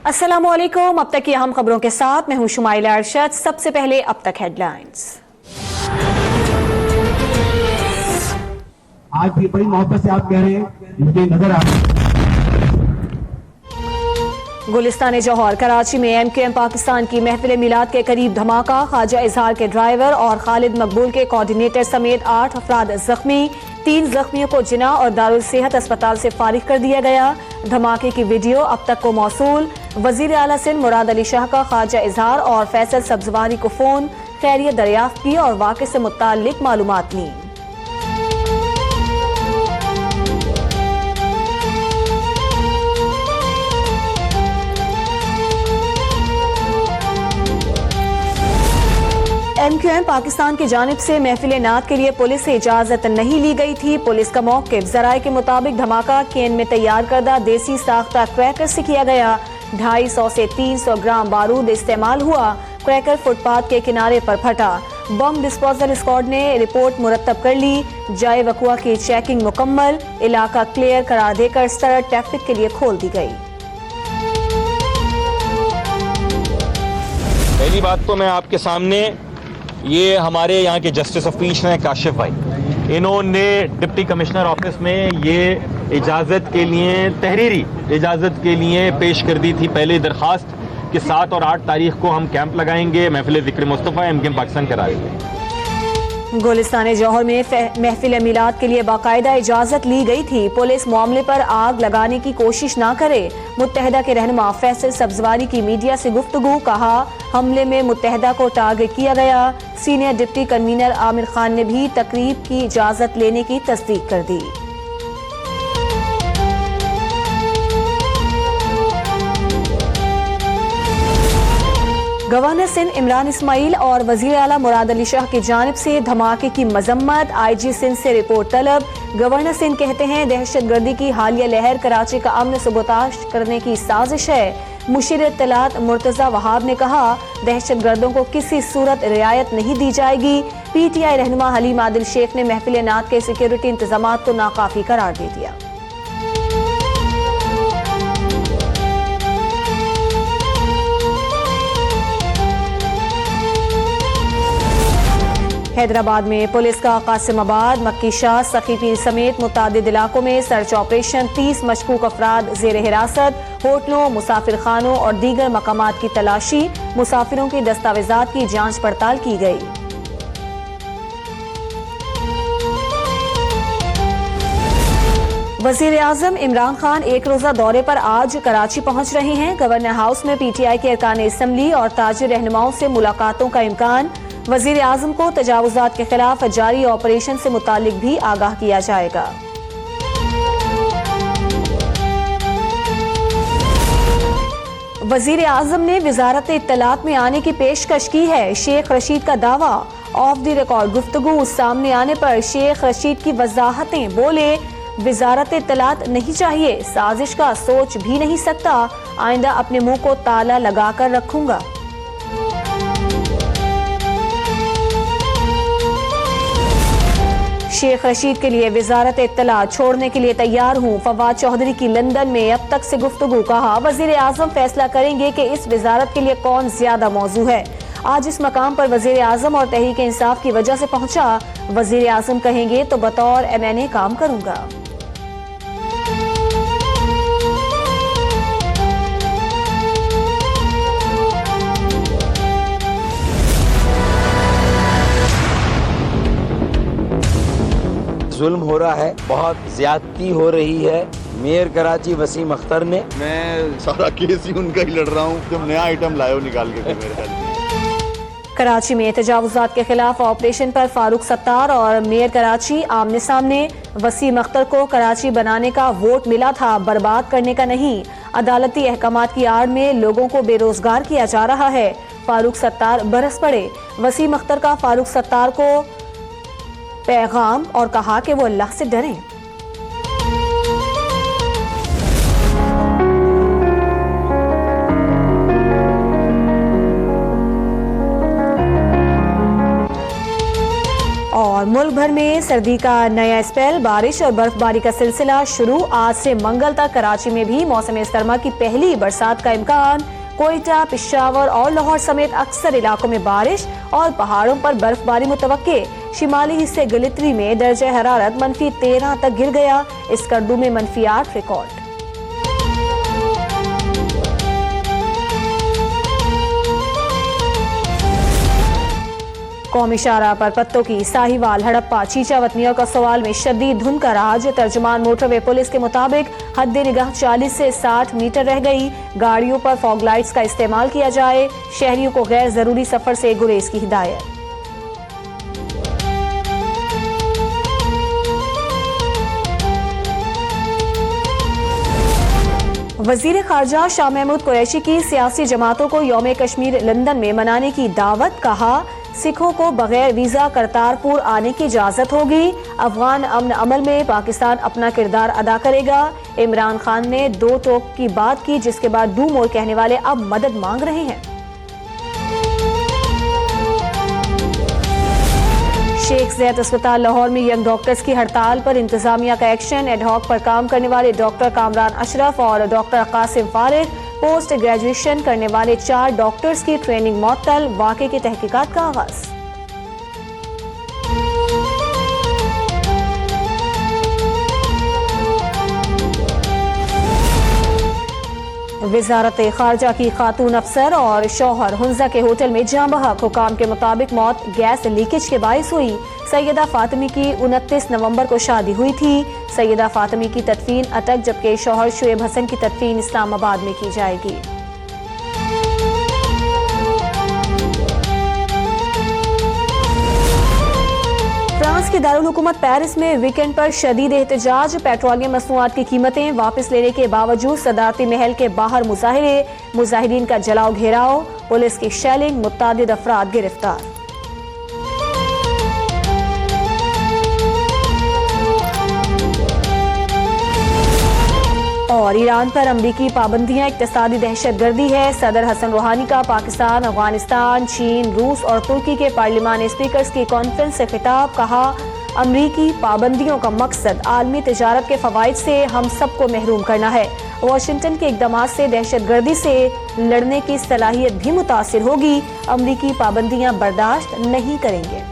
अस्सलामुअलैकुम। अब तक की अहम खबरों के साथ मैं हूं शुमाइला अरशद। सबसे पहले अब तक हेडलाइंस। आज भी बड़ी मोहब्बत से आप कह रहे हैं, मुझे नजर आ रहा है। गुलिस्तान जौहर कराची में MQM पाकिस्तान की महफिल मिलाद के करीब धमाका। ख्वाजा इजहार के ड्राइवर और खालिद मकबूल के कोऑर्डिनेटर समेत 8 अफराद जख्मी। 3 जख्मियों को जिना और दारुल सेहत अस्पताल से फारिग कर दिया गया। धमाके की वीडियो अब तक को मौसूल। वजीर आला सिंध मुराद अली शाह का ख्वाजा इजहार और फैसल सब्जवारी को फोन, खैरियत दरियाफ्त की और वाक़े से मुताल्लिक मालूमात ली। MQM पाकिस्तान की जानिब से महफिल नात के लिए पुलिस से इजाजत नहीं ली गई थी। पुलिस का मौक़िफ़ ज़राए के मुताबिक धमाका केन में तैयार करदा देसी साख्ता क्रैकर से किया गया। 250 से 300 ग्राम बारूद इस्तेमाल हुआ। क्रैकर फुटपाथ के किनारे पर फटा। बम डिस्पोजल स्क्वाड ने रिपोर्ट मुरतब कर ली। जाए वकुआ की चेकिंग मुकम्मल। इलाका क्लियर करार देकर सड़क ट्रैफिक के लिए खोल दी गई। पहली बात तो मैं आपके सामने ये हमारे यहाँ के जस्टिस ऑफ पीस हैं काशिफ भाई, इन्होंने डिप्टी कमिश्नर ऑफिस में ये इजाज़त के लिए, तहरीरी इजाज़त के लिए पेश कर दी थी पहले दरखास्त कि 7 और 8 तारीख को हम कैंप लगाएंगे, महफिल ज़िक्र मुस्तफ़ा MQM पाकिस्तान कराएंगे। गुलिस्तान जौहर में महफिल मिलाद के लिए बाकायदा इजाजत ली गई थी। पुलिस मामले पर आग लगाने की कोशिश ना करे। मुत्तहदा के रहनुमा फैसल सब्जवारी की मीडिया से गुफ्तगू, कहा हमले में मुत्तहदा को टारगेट किया गया। Senior deputy convener Aamir Khan ने भी तकरीब की इजाजत लेने की तस्दीक कर दी। गवर्नर सिंध इमरान इस्माइल और वजीर आला मुराद अली शाह की जानिब से धमाके की मजम्मत। IG सिंध से रिपोर्ट तलब। गवर्नर सिंध कहते हैं दहशत गर्दी की हालिया लहर कराची का अमन सबोताश करने की साजिश है। मुशीर इत्तलात मुर्तजा वहाब ने कहा दहशत गर्दों को किसी सूरत रियायत नहीं दी जाएगी। PTI रहनुमा हलीम आदिल शेख ने महफिल नात के सिक्योरिटी इंतजामात को नाकाफी करार दे दिया। हैदराबाद में पुलिस का कासिमाबाद, मक्की शाह, सखीपीर समेत मुतादिद इलाकों में सर्च ऑपरेशन। 30 मशकूक अफराद जेर हिरासत। होटलों, मुसाफिर खानों और दीगर मकामात की तलाशी। मुसाफिरों की दस्तावेजात की जांच पड़ताल की गई। वजीर आजम इमरान खान एक रोजा दौरे पर आज कराची पहुंच रहे हैं। गवर्नर हाउस में PTI के अरकान असम्बली और ताजिर रहनुमाओं से मुलाकातों का इम्कान। वजीर आजम को तजावुजात के खिलाफ जारी ऑपरेशन से मुतालिक भी आगाह किया जाएगा। वजीर आजम ने वजारत इत्तलात में आने की पेशकश की है। शेख रशीद का दावा, ऑफ द रिकॉर्ड गुफ्तगू सामने आने पर शेख रशीद की वजाहतें, बोले वजारत इत्तलात नहीं चाहिए, साजिश का सोच भी नहीं सकता, आइंदा अपने मुंह को ताला लगाकर रखूंगा। शेख रशीद के लिए वजारत इत्तलात छोड़ने के लिए तैयार हूँ। फवाद चौधरी की लंदन में अब तक से गुफ्तगू, कहा वजीर आजम फैसला करेंगे कि इस वजारत के लिए कौन ज्यादा मौजू है। आज इस मकाम पर वजीर आजम और तहरीक इंसाफ की वजह से पहुंचा। वजीर आजम कहेंगे तो बतौर MNA काम करूंगा। जुल्म हो रहा है, बहुत ज्यादती हो रही है। मेयर कराची वसीम अख्तर ने, मैं सारा केस ही उनका ही लड़ रहा हूँ। तुम नया आइटम लाए हो निकाल के मेरे ख्याल। कराची में तजावुजात के खिलाफ ऑपरेशन पर फारूक सत्तार और मेयर कराची आमने सामने। वसीम अख्तर को कराची बनाने का वोट मिला था, बर्बाद करने का नहीं। अदालती अहकामात की आड़ में लोगों को बेरोजगार किया जा रहा है। फारूक सत्तार बरस पड़े। वसीम अख्तर का फारूक सत्तार को पैगाम और कहा कि वो अल्लाह से डरें। और मुल्क भर में सर्दी का नया स्पेल, बारिश और बर्फबारी का सिलसिला शुरू। आज से मंगल तक कराची में भी मौसम सरमा की पहली बरसात का इम्कान। कोयटा, पेशावर और लाहौर समेत अक्सर इलाकों में बारिश और पहाड़ों पर बर्फबारी मुतवक्के। शिमाली हिस्से गिलितरी में दर्जा हरारत -13 तक गिर गया। स्कर्दू में -8 रिकॉर्ड। कौमी शाहराह पर पत्तों की साहिवाल, हड़प्पा, चीचा वतनियों का सवाल में शदीद धुंध का राज। तर्जुमान मोटरवे पुलिस के मुताबिक हद निगाह 40 से 60 मीटर रह गई। गाड़ियों पर फॉग लाइट्स का इस्तेमाल किया जाए। शहरियों को गैर जरूरी सफर से गुरेज की हिदायत। वजीर खारजा शाह महमूद कुरैशी की सियासी जमातों को यौम कश्मीर लंदन में मनाने की दावत। कहा, सिखों को बगैर वीजा करतारपुर आने की इजाजत होगी। अफगान अमन अमल में पाकिस्तान अपना किरदार अदा करेगा। इमरान खान ने 2 टोक की बात की, जिसके बाद डू मोर कहने वाले अब मदद मांग रहे हैं। शेख ज़ैद अस्पताल लाहौर में यंग डॉक्टर्स की हड़ताल पर इंतजामिया का एक्शन। एडहॉक पर काम करने वाले डॉक्टर कामरान अशरफ और डॉक्टर कासिम फारिग, पोस्ट ग्रेजुएशन करने वाले 4 डॉक्टर्स की ट्रेनिंग मुअत्तल। वाक़े की तहकीकात का आगाज। वजारत खारजा की खातून अफसर और शौहर हुंजा के होटल में जाँ बहक। हुकाम के मुताबिक मौत गैस लीकेज के बाइस हुई। सैयदा फातिमी की 29 नवंबर को शादी हुई थी। सैयदा फातिमी की तदफीन अटक, जबकि शौहर शुएब हसन की तदफीन इस्लामाबाद में की जाएगी। फ्रांस की दारुल हुकूमत पेरिस में वीकेंड पर शदीद एहतजाज। पेट्रोलियम मसनूआत की कीमतें वापस लेने के बावजूद सदारती महल के बाहर मुजाहिरे। मुजाहिरीन का जलाओ घेराव, पुलिस की शेलिंग, मुत्तादिद अफराद गिरफ्तार। और ईरान पर अमरीकी पाबंदियां इक्तिसादी दहशतगर्दी है। सदर हसन रूहानी का पाकिस्तान, अफगानिस्तान, चीन, रूस और तुर्की के पार्लिमानी स्पीकर्स की कॉन्फ्रेंस से खिताब। कहा, अमरीकी पाबंदियों का मकसद आलमी तिजारत के फवाइद से हम सबको महरूम करना है। वाशिंगटन के इकदाम से दहशतगर्दी से लड़ने की सलाहियत भी मुतासिर होगी। अमरीकी पाबंदियां बर्दाश्त नहीं करेंगे।